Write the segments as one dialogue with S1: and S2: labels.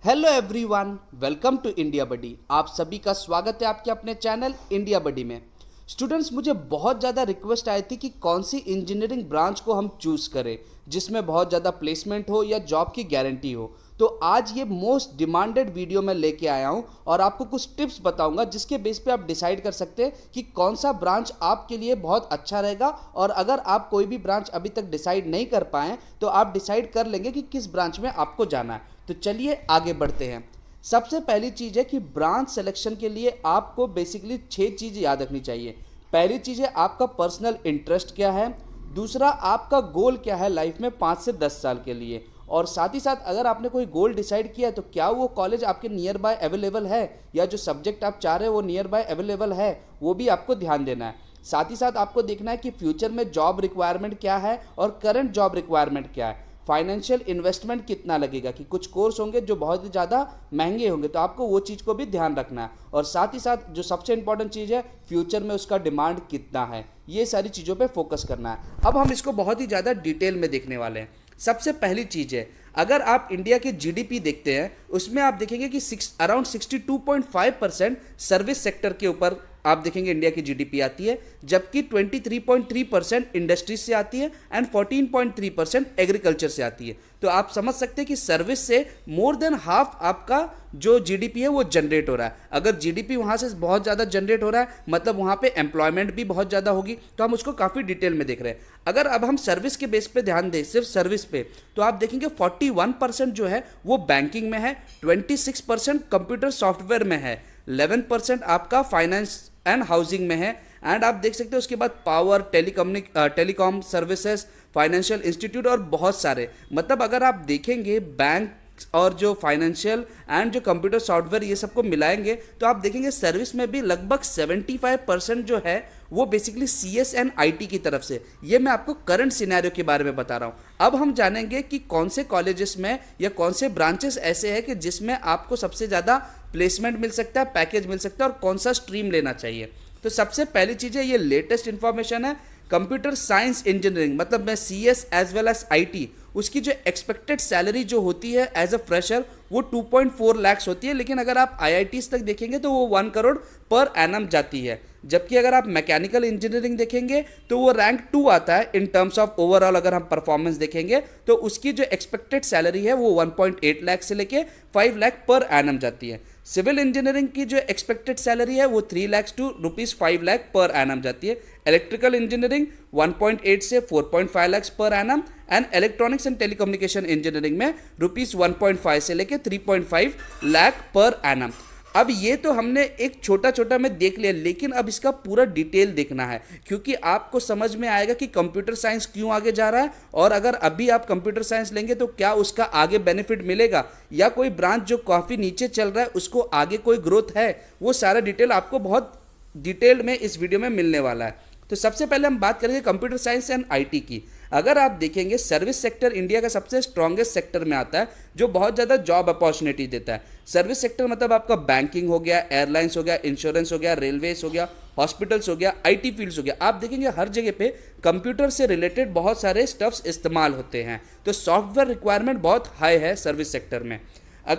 S1: Hello everyone, welcome to India buddy. आप सभी का स्वागत है आपके अपने चैनल इंडिया बडी में। स्टूडेंट्स, मुझे बहुत ज़्यादा रिक्वेस्ट आई थी कि कौन सी इंजीनियरिंग ब्रांच को हम चूज़ करें जिसमें बहुत ज़्यादा प्लेसमेंट हो या जॉब की गारंटी हो। तो आज ये मोस्ट डिमांडेड वीडियो मैं लेके आया हूँ और आपको कुछ टिप्स बताऊंगा जिसके बेस पे आप डिसाइड कर सकते हैं कि कौन सा ब्रांच आपके लिए बहुत अच्छा रहेगा। और अगर आप कोई भी ब्रांच अभी तक डिसाइड नहीं कर पाए तो आप डिसाइड कर लेंगे कि किस ब्रांच में आपको जाना है। तो चलिए आगे बढ़ते हैं। सबसे पहली चीज़ है कि ब्रांच सिलेक्शन के लिए आपको बेसिकली 6 चीज़ याद रखनी चाहिए। पहली चीज़ है आपका पर्सनल इंटरेस्ट क्या है। दूसरा, आपका गोल क्या है लाइफ में 5 से 10 साल के लिए। और साथ ही साथ अगर आपने कोई गोल डिसाइड किया है तो क्या वो कॉलेज आपके नियर बाय अवेलेबल है या जो सब्जेक्ट आप चाह रहे हो वो नियर बाय अवेलेबल है, वो भी आपको ध्यान देना है। साथ ही साथ आपको देखना है कि फ्यूचर में जॉब रिक्वायरमेंट क्या है और करंट जॉब रिक्वायरमेंट क्या है। फाइनेंशियल इन्वेस्टमेंट कितना लगेगा कि कुछ कोर्स होंगे जो बहुत ही ज़्यादा महंगे होंगे, तो आपको वो चीज़ को भी ध्यान रखना है। और साथ ही साथ जो सबसे इंपॉर्टेंट चीज़ है, फ्यूचर में उसका डिमांड कितना है, ये सारी चीज़ों पे फोकस करना है। अब हम इसको बहुत ही ज़्यादा डिटेल में देखने वाले हैं। सबसे पहली चीज़ है, अगर आप इंडिया की जीडीपी देखते हैं उसमें आप देखेंगे कि अराउंड 62.5% सर्विस सेक्टर के ऊपर आप देखेंगे इंडिया की जीडीपी आती है, जबकि 23.3% इंडस्ट्रीज से आती है एंड 14.3% एग्रीकल्चर से आती है। तो आप समझ सकते हैं कि सर्विस से मोर देन हाफ आपका जो जीडीपी है वो जनरेट हो रहा है। अगर जीडीपी वहाँ से बहुत ज़्यादा जनरेट हो रहा है मतलब वहाँ पे एम्प्लॉयमेंट भी बहुत ज़्यादा होगी। तो हम उसको काफ़ी डिटेल में देख रहे हैं। अगर अब हम सर्विस के बेस पे ध्यान दें, सिर्फ सर्विस पे, तो आप देखेंगे 41% जो है वो बैंकिंग में है, 26% कंप्यूटर सॉफ्टवेयर में है, 11% आपका फाइनेंस एंड हाउसिंग में है, एंड आप देख सकते हो उसके बाद power, telecom services, financial institute और बहुत सारे। मतलब अगर आप देखेंगे बैंक और जो फाइनेंशियल एंड जो कंप्यूटर सॉफ्टवेयर ये सबको मिलाएंगे तो आप देखेंगे सर्विस में भी लगभग 75% जो है वो बेसिकली सीएस एंड आईटी की तरफ से। ये मैं आपको करंट सिनेरियो के बारे में बता रहा हूँ। अब हम जानेंगे कि कौन से कॉलेजेस में या कौन से ब्रांचेस ऐसे हैं कि जिसमें आपको सबसे ज़्यादा प्लेसमेंट मिल सकता है, पैकेज मिल सकता है, और कौन सा स्ट्रीम लेना चाहिए। तो सबसे पहली चीज़ है, ये लेटेस्ट इन्फॉर्मेशन है, कंप्यूटर साइंस इंजीनियरिंग मतलब मैं CS as well as IT, उसकी जो एक्सपेक्टेड सैलरी जो होती है एज अ फ्रेशर वो 2.4 लाख्स होती है, लेकिन अगर आप आईआईटीज तक देखेंगे तो वो 1 करोड़ पर एनम जाती है। जबकि अगर आप मैकेनिकल इंजीनियरिंग देखेंगे तो वो रैंक 2 आता है इन टर्म्स ऑफ ओवरऑल। अगर हम परफॉर्मेंस देखेंगे तो उसकी जो एक्सपेक्टेड सैलरी है वो 1.8 लाख से लेके 5 लाख पर एनम जाती है। सिविल इंजीनियरिंग की जो एक्सपेक्टेड सैलरी है वो 3 lakh to ₹5 lakh per annum जाती है। इलेक्ट्रिकल इंजीनियरिंग 1.8 से 4.5 lakh per annum, and electronics and telecommunication engineering में ₹1.5 से लेके 3.5 लाख पर एनम। अब ये तो हमने एक छोटा छोटा में देख लिया, लेकिन अब इसका पूरा डिटेल देखना है क्योंकि आपको समझ में आएगा कि कंप्यूटर साइंस क्यों आगे जा रहा है, और अगर अभी आप कंप्यूटर साइंस लेंगे तो क्या उसका आगे बेनिफिट मिलेगा, या कोई ब्रांच जो काफ़ी नीचे चल रहा है उसको आगे कोई ग्रोथ है। वो सारा डिटेल आपको बहुत डिटेल में इस वीडियो में मिलने वाला है। तो सबसे पहले हम बात करेंगे कंप्यूटर साइंस एंड आईटी की। अगर आप देखेंगे सर्विस सेक्टर इंडिया का सबसे स्ट्रॉन्गेस्ट सेक्टर में आता है जो बहुत ज़्यादा जॉब अपॉर्चुनिटी देता है। सर्विस सेक्टर मतलब आपका बैंकिंग हो गया, एयरलाइंस हो गया, इंश्योरेंस हो गया, रेलवेज हो गया, हॉस्पिटल्स हो गया, आईटी फील्ड्स हो गया। आप देखेंगे हर जगह पे कंप्यूटर से रिलेटेड बहुत सारे स्टफ्स इस्तेमाल होते हैं, तो सॉफ्टवेयर रिक्वायरमेंट बहुत हाई है सर्विस सेक्टर में।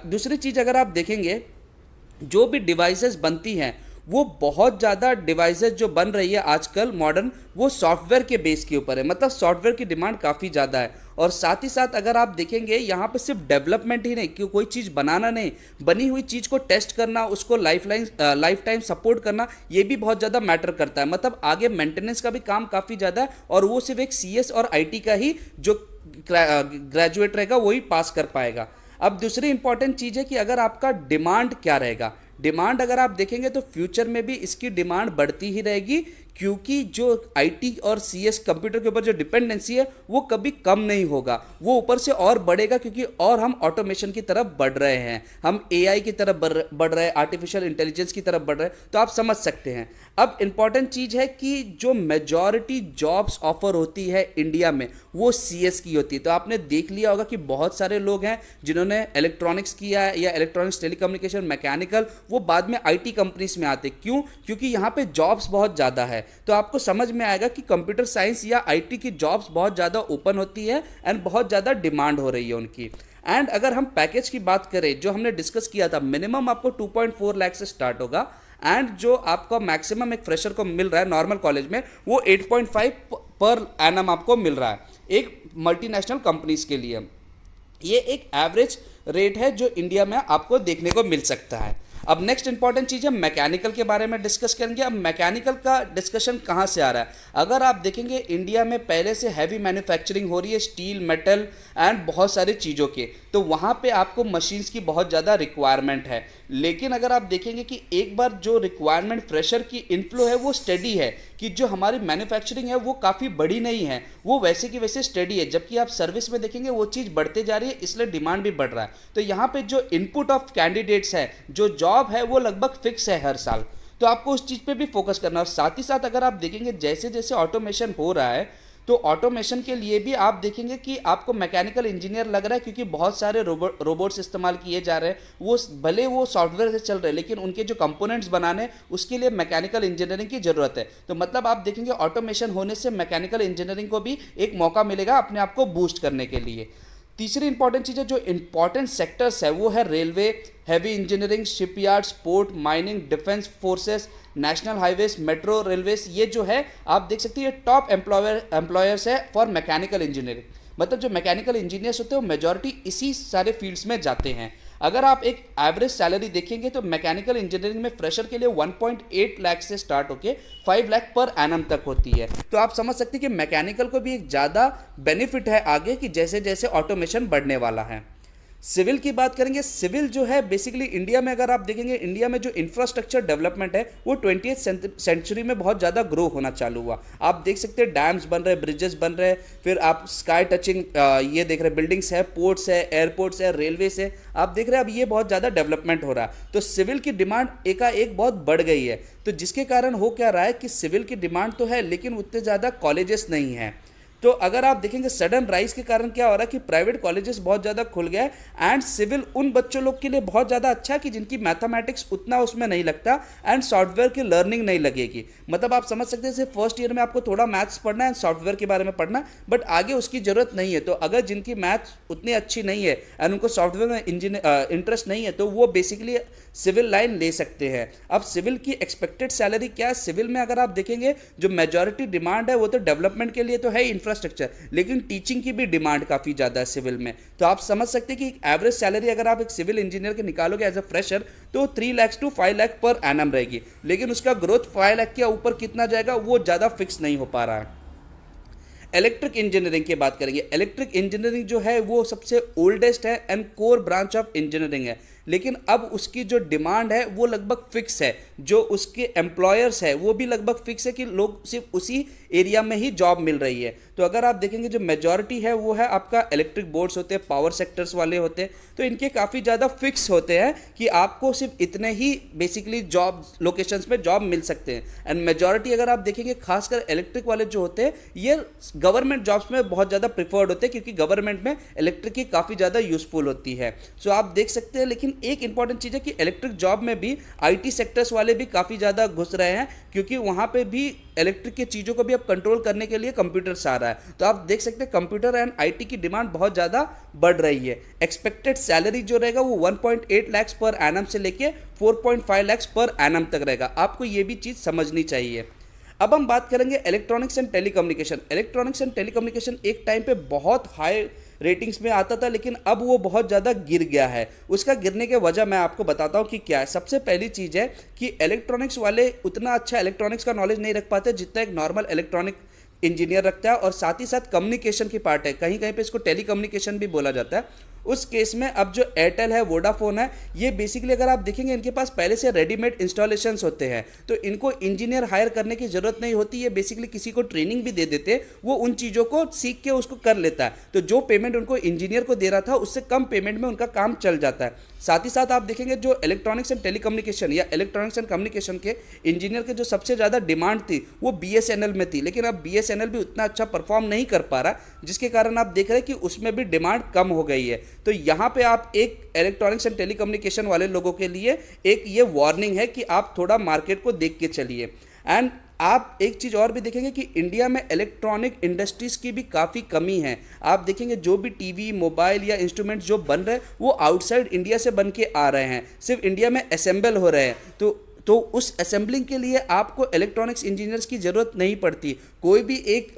S1: दूसरी चीज़ अगर आप देखेंगे जो भी डिवाइसेस बनती हैं वो बहुत ज़्यादा डिवाइसेस जो बन रही है आजकल मॉडर्न, वो सॉफ्टवेयर के बेस के ऊपर है। मतलब सॉफ्टवेयर की डिमांड काफ़ी ज़्यादा है। और साथ ही साथ अगर आप देखेंगे यहाँ पे सिर्फ डेवलपमेंट ही नहीं कि कोई चीज़ बनाना नहीं, बनी हुई चीज़ को टेस्ट करना, उसको लाइफ टाइम सपोर्ट करना, ये भी बहुत ज़्यादा मैटर करता है। मतलब आगे मेंटेनेंस का भी काम काफ़ी ज़्यादा है, और वो सिर्फ एक सीएस और आईटी का ही जो ग्रेजुएट रहेगा वही पास कर पाएगा। अब दूसरी इंपॉर्टेंट चीज़ है कि अगर आपका डिमांड क्या रहेगा। डिमांड अगर आप देखेंगे तो फ्यूचर में भी इसकी डिमांड बढ़ती ही रहेगी, क्योंकि जो आईटी और सीएस कंप्यूटर के ऊपर जो डिपेंडेंसी है वो कभी कम नहीं होगा, वो ऊपर से और बढ़ेगा, क्योंकि और हम ऑटोमेशन की तरफ बढ़ रहे हैं, हम एआई की तरफ बढ़ रहे हैं, आर्टिफिशियल इंटेलिजेंस की तरफ बढ़ रहे हैं। तो आप समझ सकते हैं। अब इंपॉर्टेंट चीज़ है कि जो मेजॉरिटी जॉब्स ऑफर होती है इंडिया में वो सीएस की होती है। तो आपने देख लिया होगा कि बहुत सारे लोग हैं जिन्होंने इलेक्ट्रॉनिक्स किया है या इलेक्ट्रॉनिक्स, टेलीकम्युनिकेशन, मैकेनिकल, वो बाद में आईटी कंपनीज में आते। क्यों? क्योंकि यहाँ पे जॉब्स बहुत ज़्यादा है। तो आपको समझ में आएगा कि कंप्यूटर साइंस या आईटी की जॉब्स बहुत ज़्यादा ओपन होती है एंड बहुत ज़्यादा डिमांड हो रही है उनकी। एंड अगर हम पैकेज की बात करें जो हमने डिस्कस किया था, मिनिमम आपको 2.4 लाख से स्टार्ट होगा एंड जो आपका मैक्सिमम एक फ्रेशर को मिल रहा है नॉर्मल कॉलेज में वो 8.5 पर एनम आपको मिल रहा है एक मल्टीनेशनल कंपनीज के लिए। ये एक एवरेज रेट है जो इंडिया में आपको देखने को मिल सकता है। अब नेक्स्ट इंपॉर्टेंट चीज़ है मैकेनिकल के बारे में डिस्कस करेंगे। अब मैकेनिकल का डिस्कशन कहाँ से आ रहा है, अगर आप देखेंगे इंडिया में पहले से हैवी मैन्युफैक्चरिंग हो रही है स्टील, मेटल एंड बहुत सारी चीज़ों के, तो वहाँ पे आपको मशीन्स की बहुत ज़्यादा रिक्वायरमेंट है। लेकिन अगर आप देखेंगे कि एक बार जो रिक्वायरमेंट फ्रेशर की इनफ्लो है वो स्टडी है कि जो हमारी मैन्युफैक्चरिंग है वो काफ़ी बड़ी नहीं है, वो वैसे की वैसे स्टडी है, जबकि आप सर्विस में देखेंगे वो चीज़ बढ़ते जा रही है, इसलिए डिमांड भी बढ़ रहा है। तो यहाँ पे जो इनपुट ऑफ कैंडिडेट्स है, जो जॉब है वो लगभग फिक्स है हर साल, तो आपको उस चीज़ पे भी फोकस करना है। और साथ ही साथ अगर आप देखेंगे जैसे जैसे ऑटोमेशन हो रहा है तो ऑटोमेशन के लिए भी आप देखेंगे कि आपको मैकेनिकल इंजीनियर लग रहा है, क्योंकि बहुत सारे रोबोट्स इस्तेमाल किए जा रहे हैं, वो भले वो सॉफ्टवेयर से चल रहे हैं लेकिन उनके जो कंपोनेंट्स बनाने उसके लिए मैकेनिकल इंजीनियरिंग की ज़रूरत है। तो मतलब आप देखेंगे ऑटोमेशन होने से मैकेनिकल इंजीनियरिंग को भी एक मौका मिलेगा अपने आप को बूस्ट करने के लिए। तीसरी इंपॉर्टेंट चीज़ है, जो इंपॉर्टेंट सेक्टर्स है वो है railway, heavy engineering, shipyards, port, mining, defence forces, national highways, metro railways. ये जो है आप देख सकते हैं ये टॉप एम्प्लॉयर्स है फॉर मैकेनिकल इंजीनियरिंग। मतलब जो मैकेनिकल इंजीनियर्स होते हैं वो मेजॉरिटी इसी सारे फील्ड्स में जाते हैं। अगर आप एक एवरेज सैलरी देखेंगे तो मैकेनिकल इंजीनियरिंग में फ्रेशर के लिए 1.8 लाख से स्टार्ट होके 5 लाख पर एनम तक होती है। तो आप समझ सकते हैं कि मैकेनिकल को भी एक ज़्यादा बेनिफिट है आगे कि जैसे जैसे ऑटोमेशन बढ़ने वाला है। सिविल की बात करेंगे, सिविल जो है बेसिकली इंडिया में अगर आप देखेंगे इंडिया में जो इंफ्रास्ट्रक्चर डेवलपमेंट है वो 20th सेंचुरी में बहुत ज़्यादा ग्रो होना चालू हुआ। आप देख सकते हैं डैम्स बन रहे हैं, ब्रिजेस बन रहे हैं, फिर आप स्काई टचिंग ये देख रहे हैं, बिल्डिंग्स है, पोर्ट्स है, एयरपोर्ट्स है, रेलवेज है, आप देख रहे हैं अब ये बहुत ज़्यादा डेवलपमेंट हो रहा है। तो सिविल की डिमांड एकाएक बहुत बढ़ गई है। तो जिसके कारण हो क्या रहा है कि सिविल की डिमांड तो है लेकिन उतने ज़्यादा कॉलेजेस नहीं हैं। तो अगर आप देखेंगे सडन राइज के कारण क्या हो रहा है कि प्राइवेट कॉलेजेस बहुत ज़्यादा खुल गए एंड सिविल उन बच्चों लोग के लिए बहुत ज़्यादा अच्छा है कि जिनकी मैथमेटिक्स उतना उसमें नहीं लगता एंड सॉफ्टवेयर की लर्निंग नहीं लगेगी। मतलब आप समझ सकते हैं सिर्फ फर्स्ट ईयर में आपको थोड़ा मैथ्स पढ़ना है, सॉफ्टवेयर के बारे में पढ़ना, बट आगे उसकी ज़रूरत नहीं है। तो अगर जिनकी मैथ्स उतनी अच्छी नहीं है एंड उनको सॉफ्टवेयर में इंटरेस्ट नहीं है तो वो बेसिकली सिविल लाइन ले सकते हैं। अब सिविल की एक्सपेक्टेड सैलरी क्या है, सिविल में अगर आप देखेंगे जो मेजॉरिटी डिमांड है वो तो डेवलपमेंट के लिए तो है इंफ्रास्ट्रक्चर, लेकिन टीचिंग की भी डिमांड काफ़ी ज़्यादा है सिविल में। तो आप समझ सकते हैं कि एवरेज सैलरी अगर आप एक सिविल इंजीनियर के निकालोगे एज अ फ्रेशर तो 3 lakh to 5 lakh per annum रहेगी, लेकिन उसका ग्रोथ 5 लाख के ऊपर कितना जाएगा वो ज़्यादा फिक्स नहीं हो पा रहा है। इलेक्ट्रिक इंजीनियरिंग की बात करेंगे, इलेक्ट्रिक इंजीनियरिंग जो है वो सबसे ओल्डेस्ट है and core branch of engineering है, लेकिन अब उसकी जो डिमांड है वो लगभग फिक्स है, जो उसके एम्प्लॉयर्स है वो भी लगभग फिक्स है कि लोग सिर्फ उसी एरिया में ही जॉब मिल रही है। तो अगर आप देखेंगे जो मेजॉरिटी है वो है आपका इलेक्ट्रिक बोर्ड्स होते हैं, पावर सेक्टर्स वाले होते हैं, तो इनके काफ़ी ज़्यादा फिक्स होते हैं कि आपको सिर्फ इतने ही बेसिकली जॉब लोकेशंस में जॉब मिल सकते हैं। एंड मेजॉरिटी अगर आप देखेंगे खासकर इलेक्ट्रिक वाले जो होते हैं ये गवर्नमेंट जॉब्स में बहुत ज़्यादा प्रिफर्ड होते हैं क्योंकि गवर्नमेंट में इलेक्ट्रिक की काफ़ी ज़्यादा यूजफुल होती है। सो आप देख सकते हैं, लेकिन एक इंपॉर्टेंट चीज़ है कि इलेक्ट्रिक जॉब में भी आईटी सेक्टर्स वाले भी काफ़ी ज़्यादा घुस रहे हैं क्योंकि वहाँ पे भी इलेक्ट्रिक की चीज़ों को भी अब कंट्रोल करने के लिए कंप्यूटर्स आ रहा है। तो आप देख सकते हैं कंप्यूटर एंड आईटी की डिमांड बहुत ज़्यादा बढ़ रही है। एक्सपेक्टेड सैलरी जो रहेगा वो 1.8 लाख पर एनम से लेके 4.5 लाख पर एनम तक रहेगा। आपको ये भी चीज़ समझनी चाहिए। अब हम बात करेंगे electronics and telecommunication. Electronics and telecommunication एक टाइम पे बहुत हाई रेटिंग्स में आता था लेकिन अब वो बहुत ज़्यादा गिर गया है। उसका गिरने की वजह मैं आपको बताता हूँ कि क्या है। सबसे पहली चीज़ है कि इलेक्ट्रॉनिक्स वाले उतना अच्छा इलेक्ट्रॉनिक्स का नॉलेज नहीं रख पाते जितना एक नॉर्मल इलेक्ट्रॉनिक इंजीनियर रखता है, और साथ ही साथ कम्युनिकेशन की पार्ट है, कहीं कहीं पे इसको टेलीकम्युनिकेशन भी बोला जाता है। उस केस में अब जो एयरटेल है, वोडाफोन है, ये बेसिकली अगर आप देखेंगे इनके पास पहले से रेडीमेड इंस्टॉलेशंस होते हैं, तो इनको इंजीनियर हायर करने की ज़रूरत नहीं होती। ये बेसिकली किसी को ट्रेनिंग भी दे देते, वो उन चीज़ों को सीख के उसको कर लेता है। तो जो पेमेंट उनको इंजीनियर को दे रहा था उससे कम पेमेंट में उनका काम चल जाता है। साथ ही साथ आप देखेंगे जो इलेक्ट्रॉनिक्स एंड टेलीकम्युनिकेशन या इलेक्ट्रॉनिक्स एंड कम्युनिकेशन के इंजीनियर के जो सबसे ज़्यादा डिमांड थी वो बीएसएनएल में थी, लेकिन अब बीएसएनएल भी उतना अच्छा परफॉर्म नहीं कर पा रहा, जिसके कारण आप देख रहे हैं कि उसमें भी डिमांड कम हो गई है। तो यहाँ पे आप एक इलेक्ट्रॉनिक्स एंड टेलीकम्युनिकेशन वाले लोगों के लिए एक ये वार्निंग है कि आप थोड़ा मार्केट को देख के चलिए। एंड आप एक चीज़ और भी देखेंगे कि इंडिया में इलेक्ट्रॉनिक इंडस्ट्रीज़ की भी काफ़ी कमी है। आप देखेंगे जो भी टीवी, मोबाइल या इंस्ट्रूमेंट जो बन रहे हैं वो आउटसाइड इंडिया से बन के आ रहे हैं, सिर्फ इंडिया में असेंबल हो रहे हैं। तो उस असेंबलिंग के लिए आपको इलेक्ट्रॉनिक्स इंजीनियर्स की ज़रूरत नहीं पड़ती। कोई भी एक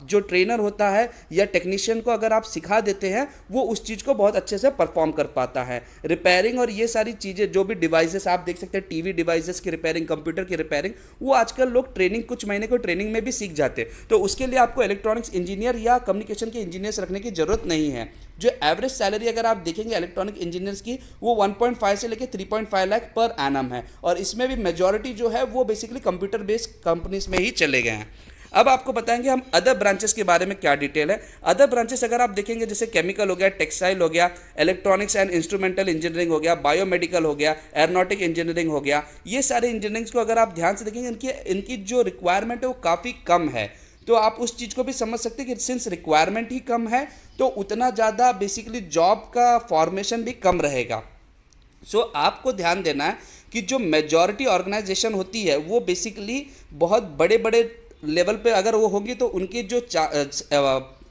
S1: जो ट्रेनर होता है या टेक्नीशियन को अगर आप सिखा देते हैं, वो उस चीज़ को बहुत अच्छे से परफॉर्म कर पाता है। रिपेयरिंग और ये सारी चीज़ें, जो भी डिवाइसेस आप देख सकते हैं, टीवी डिवाइसेस की रिपेयरिंग, कंप्यूटर की रिपेयरिंग, वो आजकल लोग ट्रेनिंग, कुछ महीने को ट्रेनिंग में भी सीख जाते हैं। तो उसके लिए आपको इलेक्ट्रॉनिक्स इंजीनियर या कम्युनिकेशन के इंजीनियर्स रखने की ज़रूरत नहीं है। जो एवरेज सैलरी अगर आप देखेंगे इलेक्ट्रॉनिक इंजीनियर्स की, वो 1.5 से लेकर 3.5 लाख पर एनम है, और इसमें भी मेजॉरिटी जो है वो बेसिकली कंप्यूटर बेस्ड कंपनीज में ही चले गए हैं। अब आपको बताएंगे हम अदर ब्रांचेस के बारे में क्या डिटेल है। अदर ब्रांचेस अगर आप देखेंगे, जैसे केमिकल हो गया, टेक्सटाइल हो गया, इलेक्ट्रॉनिक्स एंड इंस्ट्रूमेंटल इंजीनियरिंग हो गया, बायोमेडिकल हो गया, एरोनॉटिक इंजीनियरिंग हो गया, ये सारे इंजीनियरिंग्स को अगर आप ध्यान से देखेंगे, इनकी जो रिक्वायरमेंट है वो काफ़ी कम है। तो आप उस चीज़ को भी समझ सकते हैं कि सिंस रिक्वायरमेंट ही कम है, तो उतना ज़्यादा बेसिकली जॉब का फॉर्मेशन भी कम रहेगा। सो आपको ध्यान देना है कि जो मेजॉरिटी ऑर्गेनाइजेशन होती है वो बेसिकली बहुत बड़े बड़े लेवल पे अगर वो होगी, तो उनकी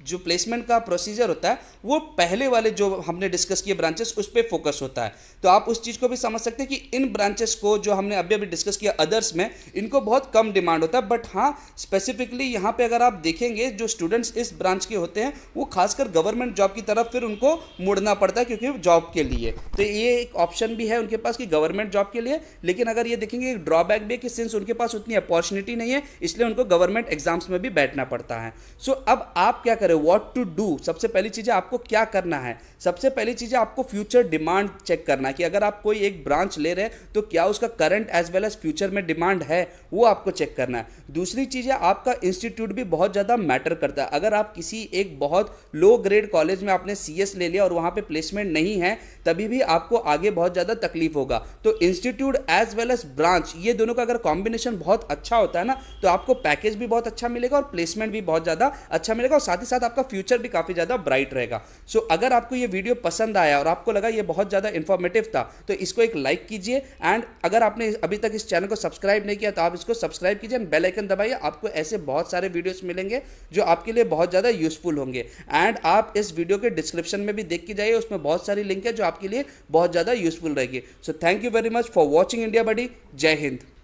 S1: जो प्लेसमेंट का प्रोसीजर होता है वो पहले वाले जो हमने डिस्कस किए ब्रांचेस, उस पर फोकस होता है। तो आप उस चीज़ को भी समझ सकते हैं कि इन ब्रांचेस को जो हमने अभी अभी डिस्कस किया अदर्स में, इनको बहुत कम डिमांड होता है। बट हाँ, स्पेसिफिकली यहाँ पे अगर आप देखेंगे, जो स्टूडेंट्स इस ब्रांच के होते हैं वो खासकर गवर्नमेंट जॉब की तरफ फिर उनको मुड़ना पड़ता है, क्योंकि जॉब के लिए तो ये एक ऑप्शन भी है उनके पास कि गवर्नमेंट जॉब के लिए। लेकिन अगर ये देखेंगे, एक ड्रॉबैक भी है कि सिंस उनके पास उतनी अपॉर्चुनिटी नहीं है, इसलिए उनको गवर्नमेंट एग्जाम्स में भी बैठना पड़ता है। सो अब आप क्या करें, व्हाट टू डू। सबसे पहली चीज़ आपको क्या करना है, सबसे पहली चीज़ आपको फ्यूचर डिमांड चेक करना है कि अगर आप कोई एक ब्रांच ले रहे हैं तो क्या उसका current as well as future में डिमांड है, वो आपको चेक करना है। दूसरी चीज़ है, आपका इंस्टीट्यूट भी बहुत ज़्यादा मैटर करता है। अगर आप किसी एक बहुत लो ग्रेड कॉलेज में आपने CS ले लिया और वहाँ पे प्लेसमेंट नहीं है, तभी भी आपको आगे बहुत ज़्यादा तकलीफ होगा। तो institute as well as branch, ये दोनों का अगर कॉम्बिनेशन बहुत अच्छा होता है ना, तो आपको पैकेज भी बहुत अच्छा मिलेगा और प्लेसमेंट भी बहुत ज़्यादा अच्छा मिलेगा, और साथ ही साथ आपका फ्यूचर भी काफ़ी ज़्यादा ब्राइट रहेगा। सो अगर आपको ये वीडियो पसंद आया और आपको लगा ये बहुत ज़्यादा इंफॉर्मेटिव था, तो इसको एक लाइक कीजिए। एंड अगर आपने अभी तक इस चैनल को सब्सक्राइब नहीं किया तो आप इसको सब्सक्राइब कीजिए एंड बेल आइकन दबाइए। आपको ऐसे बहुत सारे वीडियोस मिलेंगे जो आपके लिए बहुत ज़्यादा यूजफुल होंगे। एंड आप इस वीडियो के डिस्क्रिप्शन में भी देख के जाइए, उसमें बहुत सारी लिंक है जो आपके लिए बहुत ज़्यादा यूजफुल रहेगी। So thank you very much for watching India buddy. जय हिंद।